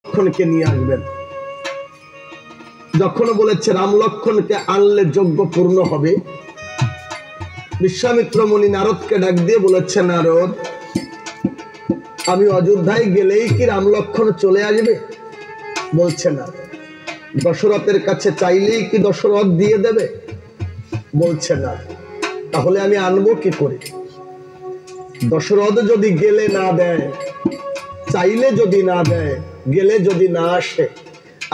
লক্ষণকে নিয়ে আসবেন। যখন বলেছে রাম লক্ষণকে আনলে যজ্ঞ পূর্ণ হবে, বিশ্বামিত্র মুনি নারদকে ডাক দিয়ে বলেছে, নারদ, আমি অযোধ্যায় গেলেই কি রাম লক্ষণ চলে আসবে? বলছে না। দশরথের কাছে চাইলেই কি দশরথ দিয়ে দেবে? বলছে না। তাহলে আমি আনবো কি করে? দশরথ যদি গেলে না দেয়, চাইলে যদি না দেয়, গেলে যদি না আসে,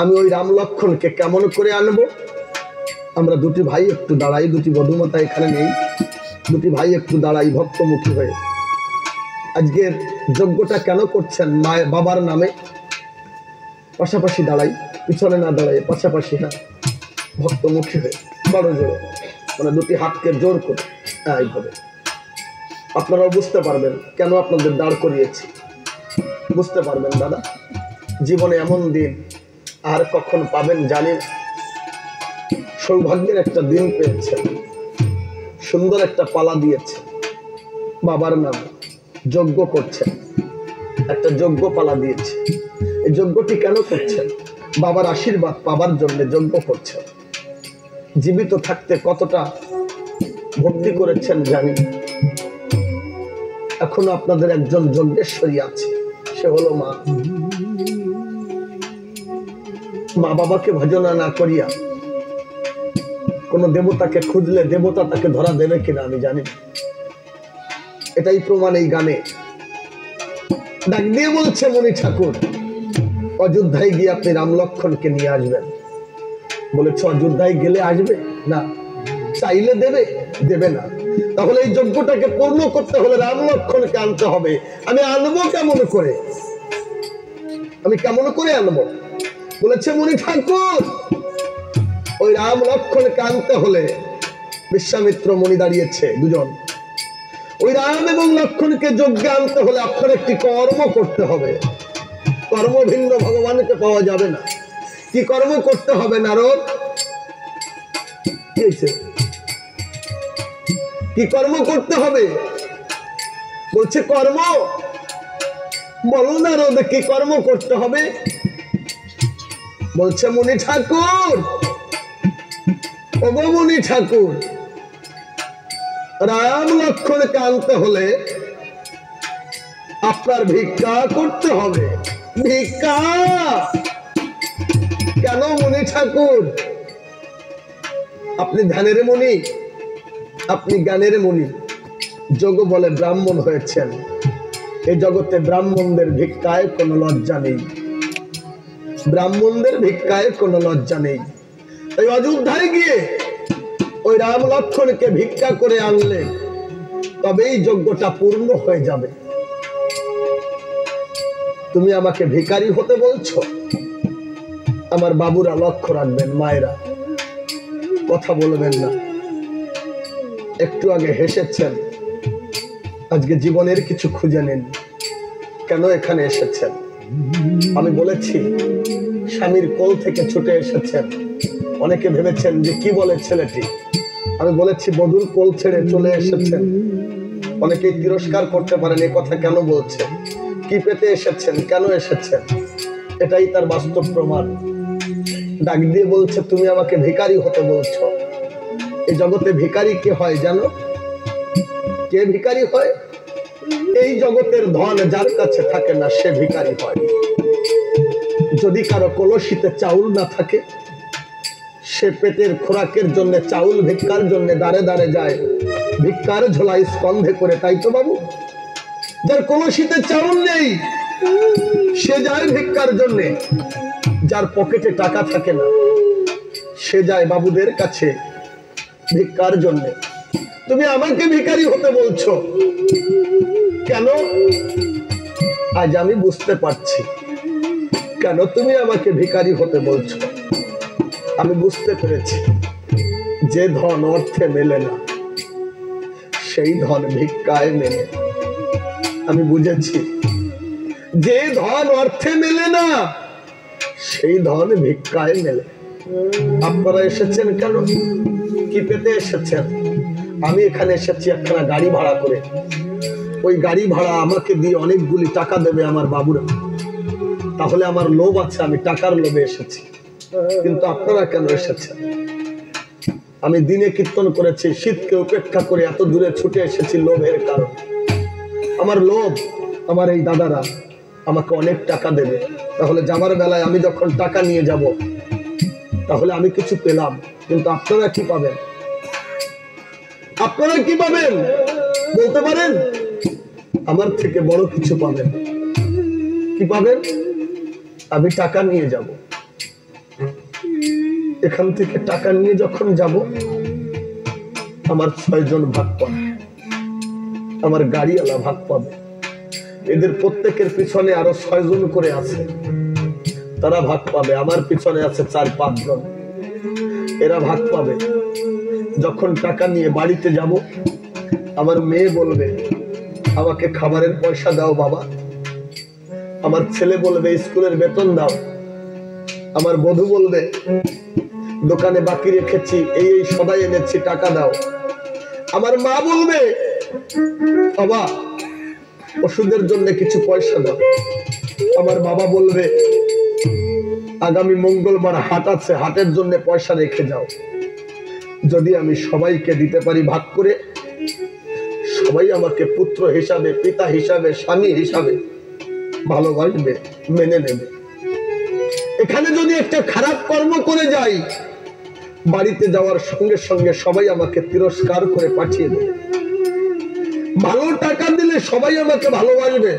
আমি ওই রাম লক্ষণকে কেমন করে আনবো? আমরা দুটি ভাই একটু দাঁড়াই, দুটি বধূমাতা এখানে নেই, দুটি ভাই একটু দাঁড়াই ভক্তমুখী হয়ে। আজকের যজ্ঞটা কেন করছেন? মায়ের বাবার নামে। পাশাপাশি দাঁড়াই, পিছনে না দাঁড়াই, পাশাপাশি। হ্যাঁ, ভক্তমুখী হয়ে বড় জোরে, মানে দুটি হাতকে জোর করে এইভাবে। আপনারাও বুঝতে পারবেন কেন আপনাদের দাঁড় করিয়েছি, বুঝতে পারবেন। দাদা, জীবনে এমন দিন আর কখন পাবেন জানি না। সৌভাগ্যের একটা দিন পেয়েছেন, সুন্দর একটা পালা দিয়েছে, বাবার নামে যজ্ঞ করছেন, একটা যজ্ঞ পালা দিয়েছে। এই যজ্ঞটি কেন করছেন? বাবার আশীর্বাদ পাবার জন্য যজ্ঞ করছেন। জীবিত থাকতে কতটা ভক্তি করেছেন জানি না। এখনো আপনাদের একজন যজ্ঞেশ্বরী আছে, সে হলো মা। মা বাবাকে ভজনা না করিয়া কোন দেবতাকে খুঁজলে দেবতা তাকে ধরা দেবে কিনা আমি জানি না। এটাই প্রমাণ এই গানে। ডাক দিয়ে বলছে মণি ঠাকুর, অযোধ্যায় গিয়ে আপনি রাম লক্ষণকে নিয়ে আসবেন। বলেছে অযোধ্যায় গেলে আসবে না, চাইলে দেবে, দেবে না। তাহলে এই যজ্ঞটাকে পূর্ণ করতে হলে রাম লক্ষণকে আনতে হবে। আমি আনবো কেমন করে? আমি কেমন করে আনবো? বলেছে মণি ঠাকুর, ওই রাম লক্ষণকে আনতে হলে বিশ্বামিত্র মুনি দাঁড়িয়েছে দুজন। ওই রাম এবং লক্ষণকে যজ্ঞে আনতে হলে আপনার একটি কর্ম করতে হবে। কর্ম ভিন্ন ভগবানকে পাওয়া যাবে না। কি কর্ম করতে হবে নারদ? কি কর্ম করতে হবে? বলছে কর্ম। বলো নারদ, কি কর্ম করতে হবে? বলছে মুনি ঠাকুর, ওগো মুনি ঠাকুর, রাম লক্ষণকে আনতে হলে আপনার ভিক্ষা করতে হবে। ভিক্ষা কেন মুনি ঠাকুর? আপনি ধ্যানের মুনি, আপনি জ্ঞানের মুনি, যোগ বলে ব্রাহ্মণ হয়েছেন। এই জগতে ব্রাহ্মণদের ভিক্ষায় কোনো লজ্জা নেই, ব্রাহ্মণদের ভিক্ষায় কোনো লজ্জা নেই। তাই অযোধ্যায় গিয়ে ওই রাম লক্ষণকে ভিক্ষা করে আনলে তবেই যজ্ঞটা পূর্ণ হয়ে যাবে। তুমি আমাকে ভিখারি হতে বলছো? আমার বাবুরা লক্ষ্য রাখবেন, মায়েরা কথা বলবেন না। একটু আগে হেসেছেন, আজকে জীবনের কিছু খুঁজে নেন। কেন এখানে এসেছেন? আমি বলেছি স্বামীর কোল থেকে ছুটে এসেছেন। অনেকে ভেবেছেন যে কি বলে ছেলেটি। আমি বলেছি বধূর কোল ছেড়ে চলে এসেছেন। অনেকেই তিরস্কার করতে পারেন, এ কথা কেন বলছে, কি পেতে এসেছেন, কেন এসেছেন। এটাই তার বাস্তব প্রমাণ। ডাক দিয়ে বলছে তুমি আমাকে ভিখারি হতে বলছো। এই জগতে ভিখারি কে হয় জানো? কে ভিখারি হয়? এই জগতের ধন যার কাছে থাকে না সে ভিখারি হয়। যদি কারো কলসিতে চাউল না থাকে, সে পেটের খোরাকের জন্য চাউল ভিক্ষার জন্য দাঁড়ে দাঁড়ে যায়, ভিক্ষার ঝোলাই স্কন্ধে করে, তাই তো বাবু? যার কলসিতে চাউল নেই সে যায় ভিক্ষার জন্য। যার পকেটে টাকা থাকে না সে যায় বাবুদের কাছে ভিক্ষার জন্য। তুমি আমাকে ভিখারি হতে বলছো কেন? আজ আমি বুঝতে পারছি কেন তুমি আমাকে ভিখারি হতে বলছো। আমি বুঝতে পেরেছি, যে ধন অর্থে মেলে না সেই ধন ভিক্ষায় মেলে। আমি বুঝেছি, যে ধন অর্থে মেলে না সেই ধন ভিক্ষায় মেলে। আপনারা এসেছেন কেন? কি পেতে এসেছেন? আমি এখানে এসেছি একখানা গাড়ি ভাড়া করে। ওই গাড়ি ভাড়া আমাকে দিয়ে অনেকগুলি টাকা দেবে আমার বাবুরা। তাহলে আমার লোভ আছে, আমি টাকার লোভে এসেছি। কিন্তু আপনারা কেন এসেছেন? আমি দিনে কীর্তন করেছি, শীতকে উপেক্ষা করে এত দূরে ছুটে এসেছি লোভের কারণ। আমার লোভ, আমার এই দাদারা আমাকে অনেক টাকা দেবে, তাহলে যাবার বেলায় আমি যখন টাকা নিয়ে যাব তাহলে আমি কিছু পেলাম, কিন্তু আপনারা কি পাবেন? আপনারা কি পাবেন বলতে পারেন? আমার থেকে বড় কিছু পাবেন। কি পাবেন? আমি টাকা নিয়ে যাব, এখান থেকে টাকা নিয়ে যখন যাব আমার 6 জন ভাগ পাবে, আমার গাড়িওয়ালা ভাগ পাবে, এদের প্রত্যেকের পিছনে আরো 6 জন করে আছে, তারা ভাগ পাবে, আমার পিছনে আছে 4-5 জন, এরা ভাগ পাবে। যখন টাকা নিয়ে বাড়িতে যাব আমার মেয়ে বলবে আমাকে খাবারের পয়সা দাও বাবা, আমার ছেলে বলবে স্কুলের বেতন দাও, আমার বধূ বলবে দোকানে বাকি রেখেছি এই সদাই এনেছি টাকা দাও, আমার মা বলবে বাবা ওষুধের জন্য কিছু পয়সা দাও, আমার বাবা বলবে আগামী মঙ্গলবার হাট আছে, হাটের জন্য পয়সা রেখে যাও। যদি আমি সবাইকে দিতে পারি ভাগ করে, সবাই আমাকে পুত্র হিসাবে, পিতা হিসাবে, স্বামী হিসাবে ভালোবাসবে, মেনে নেবে। এখানে যদি একটা খারাপ কর্ম করে যাই, বাড়িতে যাওয়ার সঙ্গে সঙ্গে সবাই আমাকে তিরস্কার করে পাঠিয়ে দেবে। ভালো টাকা দিলে সবাই আমাকে ভালোবাসবে,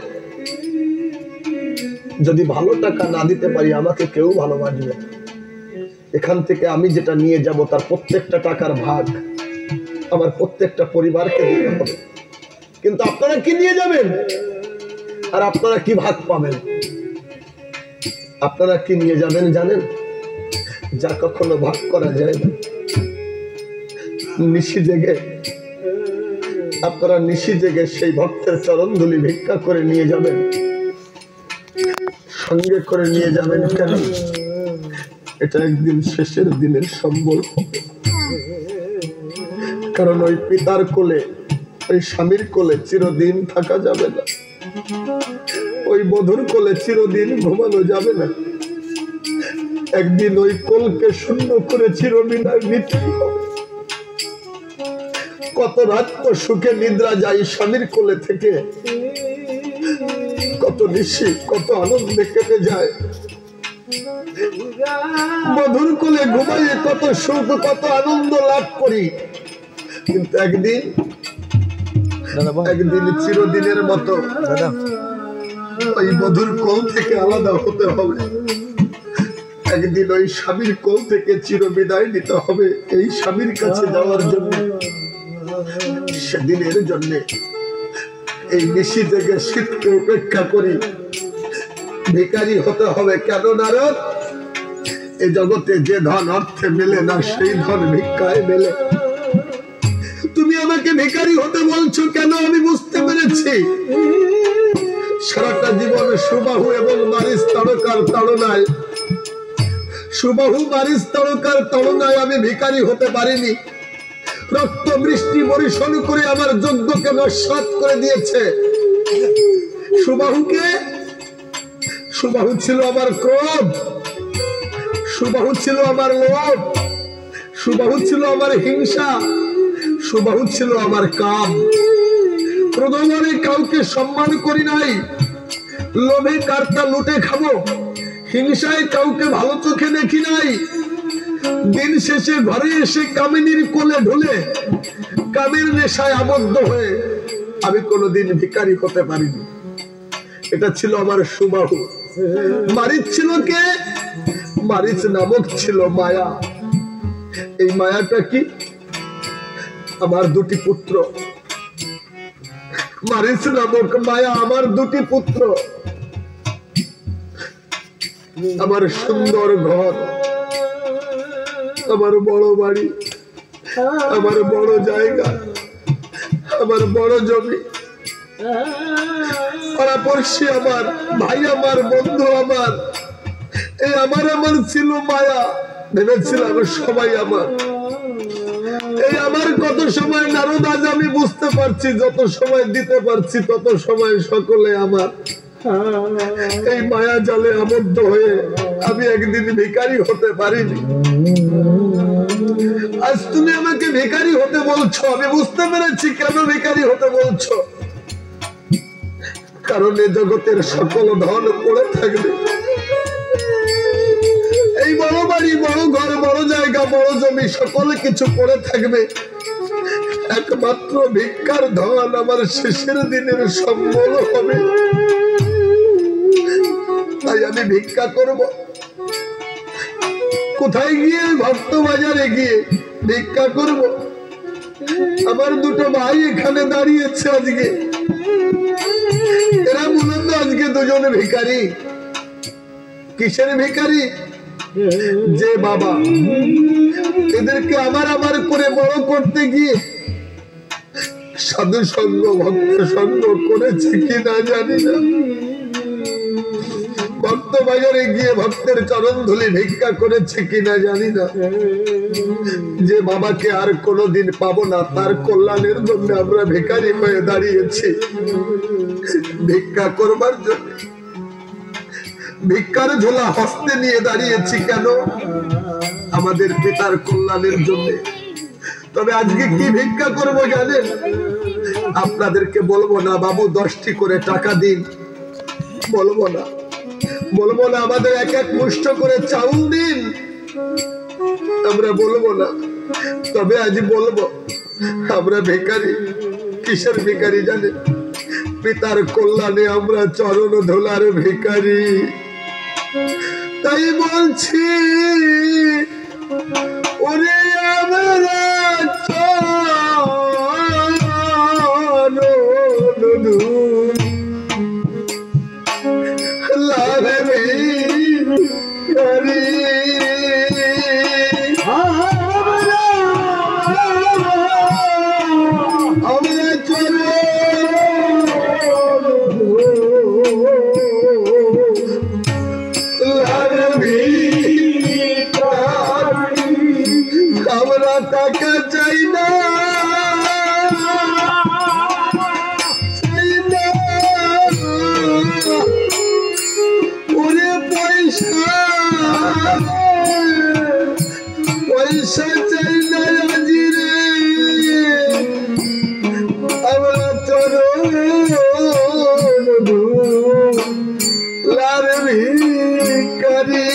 যদি ভালো টাকা না দিতে পারি আমাকে কেউ ভালোবাসবে। এখান থেকে আমি যেটা নিয়ে যাব তার প্রত্যেকটা টাকার ভাগ আমার প্রত্যেকটা পরিবারকে দিতে হবে। কিন্তু আপনারা কি নিয়ে যাবেন আর আপনারা কি ভাগ পাবেন? আপনারা কি নিয়ে যাবেন জানেন? যা কখনো ভাগ করা যায় না। নিশি জেগে আপনারা নিশি জেগে সেই ভক্তের চরণ ধুলি ভিক্ষা করে নিয়ে যাবেন, সঙ্গে করে নিয়ে যাবেন কেন? এটা একদিন শেষের দিনের সম্বল হবে। কারণ ওই পিতার কোলে, ওই স্বামীর কোলে চিরদিন থাকা যাবে না, ওই বধূর কোলে চিরদিন ঘুমানো যাবে না। একদিন ওই কোলকে শূন্য করে চিরবিদায় নিতে হবে। কত রাত তো সুখে নিদ্রা যায় স্বামীর কোলে থেকে, কত নিশি কত আনন্দে কেটে যায়। বধুর কোলে ঘুমাইয়ে কত সুখ কত আনন্দ লাভ করি, কিন্তু একদিন চিরদিনের মতো ওই বধুর কোল থেকে আলাদা হতে হবে। একদিন ওই স্বামীর কোল থেকে চিরবিদায় নিতে হবে এই স্বামীর কাছে যাওয়ার জন্য। সেদিনের জন্য এই নিশি থেকে শীতকে উপেক্ষা করি ভিখারি হতে হবে। কেন নারদ? এই জগতে যে ধন অর্থে মেলে না সেই ধন ভিক্ষায় মেলে। তুমি আমাকে ভিখারি হতে বলছো কেন? আমি বুঝতে পেরেছি সারাটা জীবন সুবাহু এবং বারিশ তারকার তাড়নায়, সুবাহু বারিশ তারকার তাড়নায় আমি ভিখারি হতে পারিনি। রক্ত বৃষ্টি বর্ষণ করে আমার যজ্ঞকে নস্যাৎ করে দিয়েছে। সুবাহুকে, সুবাহু ছিল আমার ক্রোধ, সুবাহু ছিল আমার লোভ, সুবাহু ছিল আমার হিংসা, সুবাহু ছিল আমার কাম। ক্রোধমানে কাউকে সম্মান করি নাই, লোভে কারটা লুটে খাবো, হিংসায় কাউকে ভালো চোখে দেখি নাই। দিন শেষে ঘরে এসে কামিনীর কোলে ঢুলে কামের নেশায় আবদ্ধ হয়ে আমি কোনোদিন ভিখারি হতে পারিনি। এটা ছিল আমার সুবাহু। মারিচ ছিল কে? মারিচ নামক ছিল মায়া। এই মায়াটা কি? আমার দুটি পুত্র। মারিচ নামক মায়া আমার দুটি পুত্র, আমার সুন্দর ঘর, আমার বড় বাড়ি, আমার বড় জায়গা, আমার বড় জমি, পাড়াপড়শি আমার, ভাই আমার, বন্ধু আমার, এই আমার ছিল মায়া। ভেবেছিলাম সবাই আমার। এই আমার কত সময় নারদ, আজ আমি বুঝতে পারছি যত সময় দিতে পারছি তত সময় সকলে আমার। এই মায়া জালে আবদ্ধ হয়ে আমি একদিন ভিখারি হতে পারিনি। আজ তুমি আমাকে ভিখারি হতে বলছো, আমি বুঝতে পেরেছি কেন ভিখারি হতে বলছো। কারণ এই জগতের সকল ধন পড়ে থাকবে, এই বড় বাড়ি, বড় ঘর, বড় জায়গা, বড় জমি, সকল কিছু পড়ে থাকবে, একমাত্র ভিক্ষার ধন আমার শেষের দিনের সম্বল হবে। তাই আমি ভিক্ষা করব। কোথায় গিয়ে? ভক্ত বাজারে গিয়ে ভিক্ষা করব। আমার দুটো ভাই এখানে দাঁড়িয়েছে আজকে, এরা মূলত আজকে দুজনে ভিখারি। কিসের ভিখারি? যে বাবা এদেরকে আমার আমার করে বড় করতে গিয়ে সাধু সঙ্গ, ভক্ত সঙ্গ করেছে কিনা জানি না। ভক্ত বাজারে গিয়ে ভক্তের চরণ ধুলি ভিক্ষা করেছে কিনা জানি না। যে বাবাকে আর কোনোদিন পাবো না, তার কল্যাণের জন্য আমরা ভিখারি হয়ে দাঁড়িয়েছি। ভিক্ষা করবার জন্য ভিক্ষার ঝোলা হস্তে নিয়ে দাঁড়িয়েছি কেন? আমাদের পিতার কল্যাণের জন্য। তবে আজকে কি ভিক্ষা করব জানেন? আপনাদেরকে বলবো না বাবু 10টি করে টাকা দিন, বলবো না। বলবো না আমাদের এক এক মুষ্ট করে চাউল দিন, আমরা বলবো না। তবে আজ বলবো আমরা ভিখারি। কিসের ভিখারি জানেন? পিতার কল্যাণে আমরা চরণ ধোলার ভিখারি। তাই বলছি ওরে আমরা চরণ ধোলার ভিখারি। আমরা টাকা চাই না, ওরে পয়সা পয়সা চাই না আজি রে। আমরা চরণ ধোলার ভিখারি।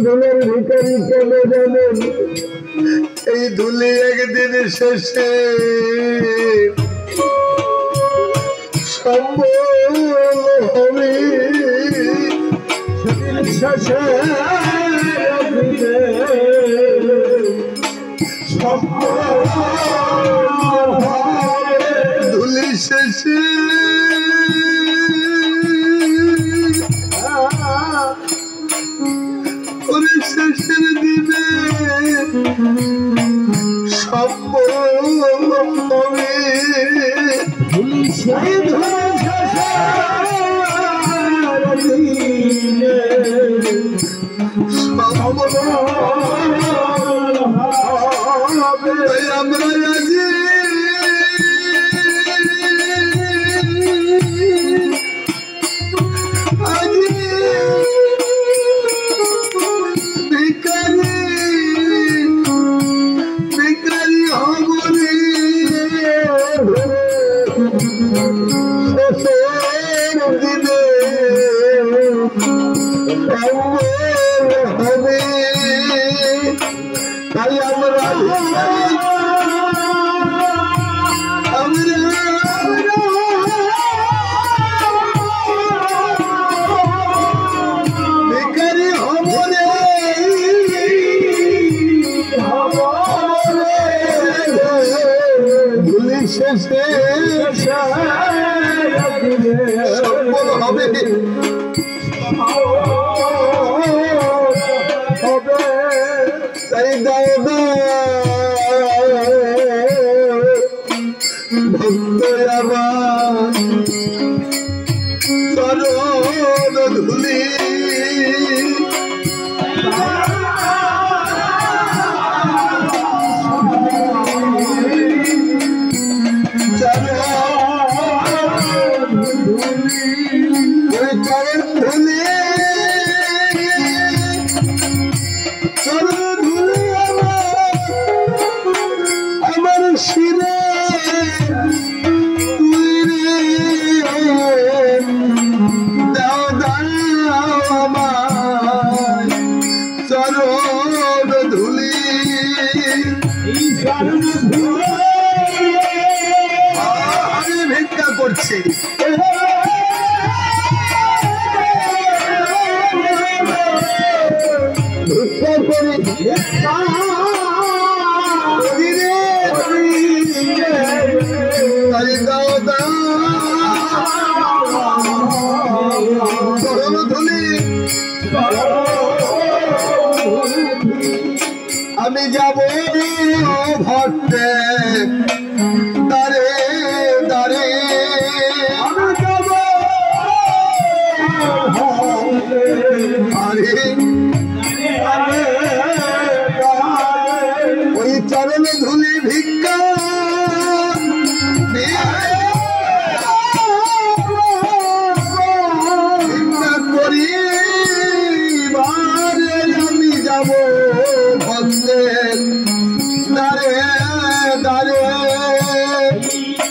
ধুলের ভিখারি কেন জানেন? এই ধুলি একদিন শেষে সম্বল হবে। শেষে ধুলি শেষে শেষের দিনে সম্বল হবে। আমরা রাজি শেষে তাই দাও ভক্ত আমার চরণ ধুলি আমার শিরে তুই রে দাও দাও আমার চরণ ধুলি আমি ভিক্ষা করছি ভিক্ষা করি দাও দাও চরণ ধুলি আমি যাব ভক্তে দারে দারে আমি যাব ওই চরণ ধুলি ভিক্ষা করি আমি যাব ভক্তের দারে দারে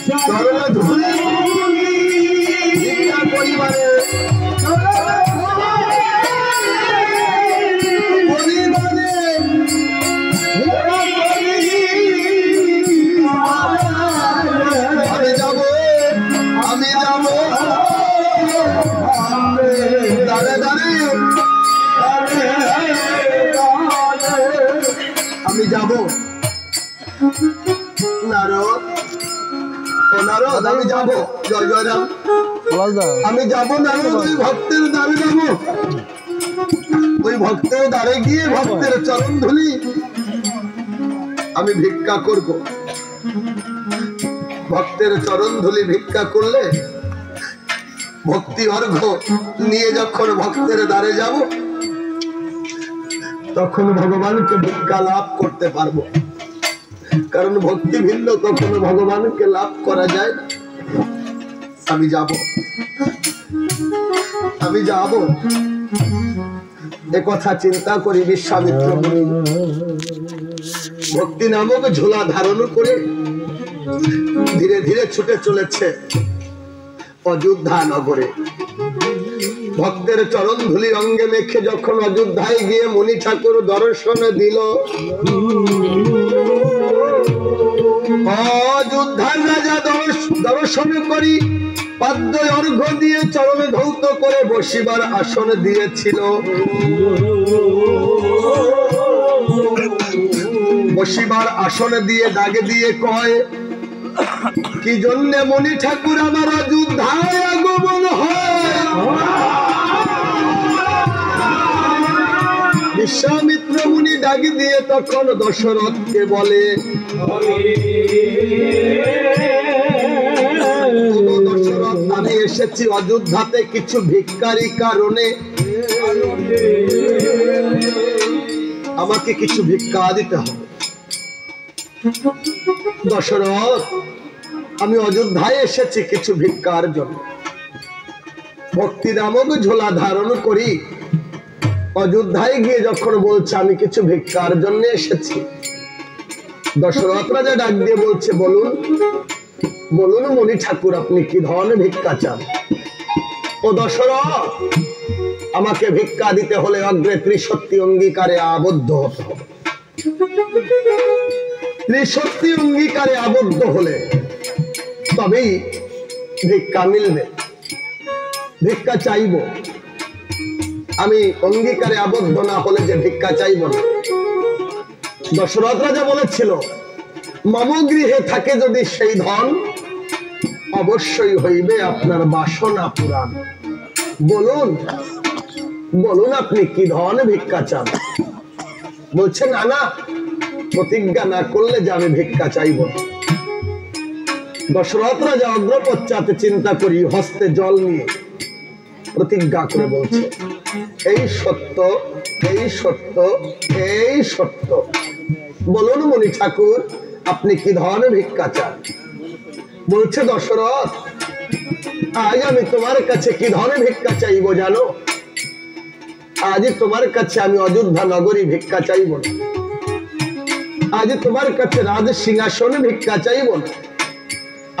চরণ ধুলি ভিক্ষা পরিবারে আমি যাব নারদ ও নারদ আমি যাব জয় জয় রাম আমি যাব নারদ ওই ভক্তের দ্বারে যাব ওই ভক্তের দ্বারে গিয়ে ভক্তের চরণ ধুলি আমি ভিক্ষা করব ভক্তের চরণ ধুলি ভিক্ষা করলে ভক্তি অর্ঘ নিয়ে যখন ভক্তের দ্বারে যাব তখন ভগবানকে ভিক্ষা লাভ করতে পারবো কারণ ভক্তি ভিন্ন কখনো ভগবানকে লাভ করা যায় আমি যাব এ কথা চিন্তা করি বিশ্বামিত্র মুনি ভক্তি নামক ঝোলা ধারণ করে ধীরে ধীরে ছুটে চলেছে অযোধ্যা নগরে ভক্তের চরণ ধুলি অঙ্গে মেখে যখন অযোধ্যায় গিয়ে মুনি ঠাকুর দর্শন দিল অযোধ্যার রাজা দর্শন করি পাদ্য অর্ঘ্য দিয়ে চরণে ধৌত করে বসিবার আসন দিয়েছিল বসিবার আসন দিয়ে দাগে দিয়ে কয় কি জন্যে মুনি ঠাকুর আমার অযোধ্যায় আগমন হয় বিশ্বামিত্র মুনি ডাকি দিয়ে তখন দশরথকে বলে দশরথ আমি এসেছি অযোধ্যাতে কিছু ভিক্ষারি কারণে আমাকে কিছু ভিক্ষা দিতে হবে দশরথ আমি অযোধ্যায় এসেছি কিছু ভিক্ষার জন্য ভক্তি নামক ঝোলা ধারণ করি অযোধ্যায় গিয়ে যখন বলছে আমি কিছু ভিক্ষার জন্য এসেছি দশরথ রাজা ডাক দিয়ে বলছে বলুন বলুন মুনি ঠাকুর আপনি কি ধরনের ভিক্ষা চান ও দশরথ আমাকে ভিক্ষা দিতে হলে অগ্রে ত্রিসত্যি অঙ্গীকারে আবদ্ধ হতে হবে ত্রিসত্যি অঙ্গীকারে আবদ্ধ হলে তবেই ভিক্ষা মিলবে ভিক্ষা চাইব আমি অঙ্গীকারে আবদ্ধ না হলে যে ভিক্ষা চাইব না দশরথ রাজা বলেছিল মম গৃহে থাকে যদি সেই ধন অবশ্যই হইবে আপনার বাসনা পুরাণ বলুন বলুন আপনি কি ধরনের ভিক্ষা চান? বলছে না না, প্রতিজ্ঞা না করলে যে আমি ভিক্ষা চাইব না। দশরথ রাজা অগ্রপশ্চাতে চিন্তা করি হস্তে জল নিয়ে প্রতিজ্ঞা করে বলছে, এই সত্য এই সত্য এই সত্য। বলুন মুনি ঠাকুর আপনি কি ধরনের ভিক্ষা চান? বলছে দশরথ, আজ আমি তোমার কাছে কি ধরনের ভিক্ষা চাইবো জানো? আজ তোমার কাছে আমি অযোধ্যা নগরী ভিক্ষা চাইব না, আজ তোমার কাছে রাজ সিংহাসনে ভিক্ষা চাইব না,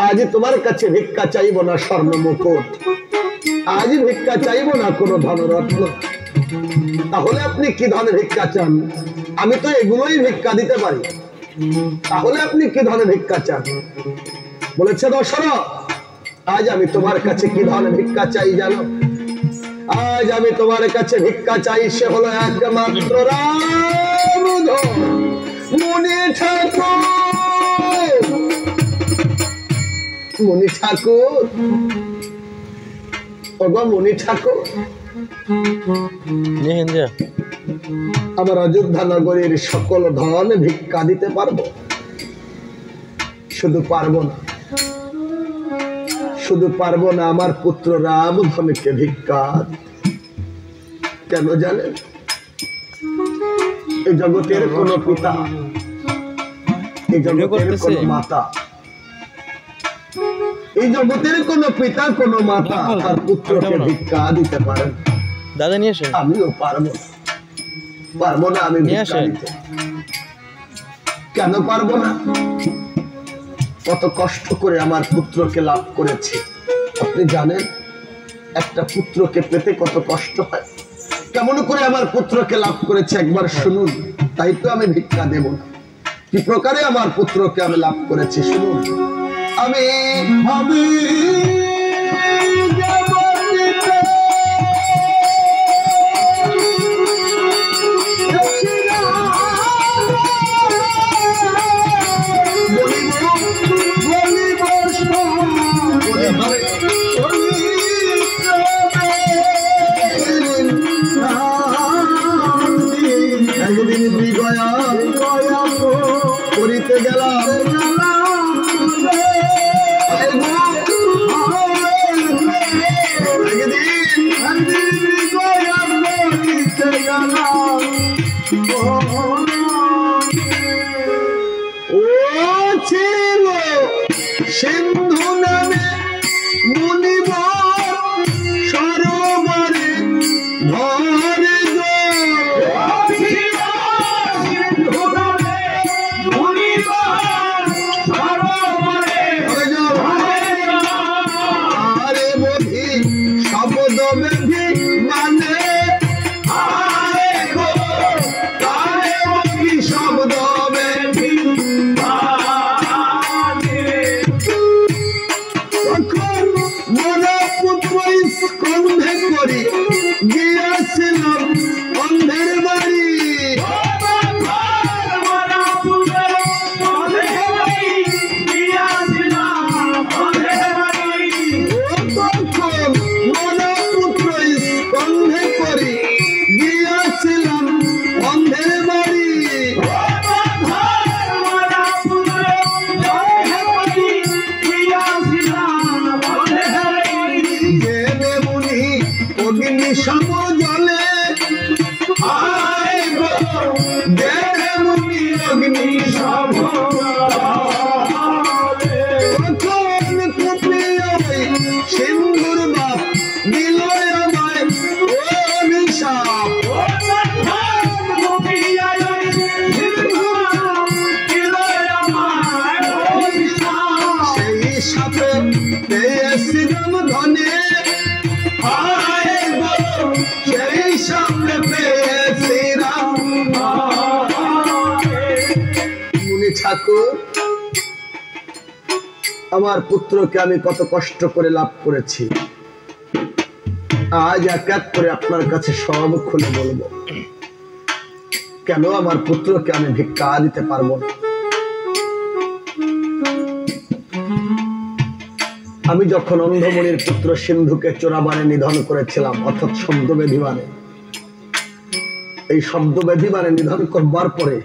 আজ তোমার কাছে ভিক্ষা চাইব না স্বর্ণ মুকুট, আজ ভিক্ষা চাইব না কোনো ধনরত্ন। তাহলে আপনি কি ধরনের ভিক্ষা চান? আমি তো এগুলোই ভিক্ষা দিতে পারি, তাহলে আপনি কি ধরনের ভিক্ষা চান? বলেছে দশরথ, আজ আমি তোমার কাছে কি ধরনের ভিক্ষা চাই জানো? আজ আমি তোমার কাছে ভিক্ষা চাই, সে হলো একমাত্র রামধন মুনি ঠাকুর। মুনি ঠাকুর, ওগো মুনি ঠাকুর, আমার অযোধ্যা নগরীর সকল ধন ভিক্ষা দিতে পারবো? শুধু পারবো না, শুধু পারবো না, আমার পুত্র রামধনকে ভিক্ষা। কেন জানেন? এই জগতের কোন পিতা, এই জগতের কোন মাতা, এই জগতের কোন পিতা কোন মাতা তার পুত্রকে ভিক্ষা দিতে পারেন। দাদা নিয়ে আসেন। আমিও পারবো না, পারবো না আমি ভিক্ষা দিতে। কেন পারবো না? কত কষ্ট করে আমার পুত্রকে লাভ করেছি আপনি জানেন? একটা পুত্রকে পেতে কত কষ্ট হয়। কেমন করে আমার পুত্রকে লাভ করেছে একবার শুনুন, তাই তো আমি ভিক্ষা দেব না। কি প্রকারে আমার পুত্রকে আমি লাভ করেছি শুনুন। আমি আমি করিতে গেলাম সিন্ধু নামে মুনিব সরোবরে ধরে আরে বোধি শব্দ বেধি মানে শব্দ বেধি স্কন্ধে করি গিয়াছিলাম অন্ধের বাড়ি। পুত্র স্কন্ধে করি গিয়াছিলাম অন্ধের বাড়ি। অগ্নি সম জলে অগ্নি সম সিন্ধুর বাপ দিল আমায় অভিশাপ। সেই সাথে পেয়েছিলাম ধনে সেই সামনে পেয়েছিলাম। মুনি ঠাকুর, আমার পুত্রকে আমি কত কষ্ট করে লাভ করেছি, আজ এক এক করে আপনার কাছে সব খুলে বলবো। কেন আমার পুত্রকে আমি ভিক্ষা দিতে পারবো না? আমি যখন অন্ধমণির পুত্র সিন্ধুকে চোরাবানে নিধন করেছিলাম, অর্থাৎ শব্দবেধী বানে, এই শব্দবেধী বানে নিধন করবার পরে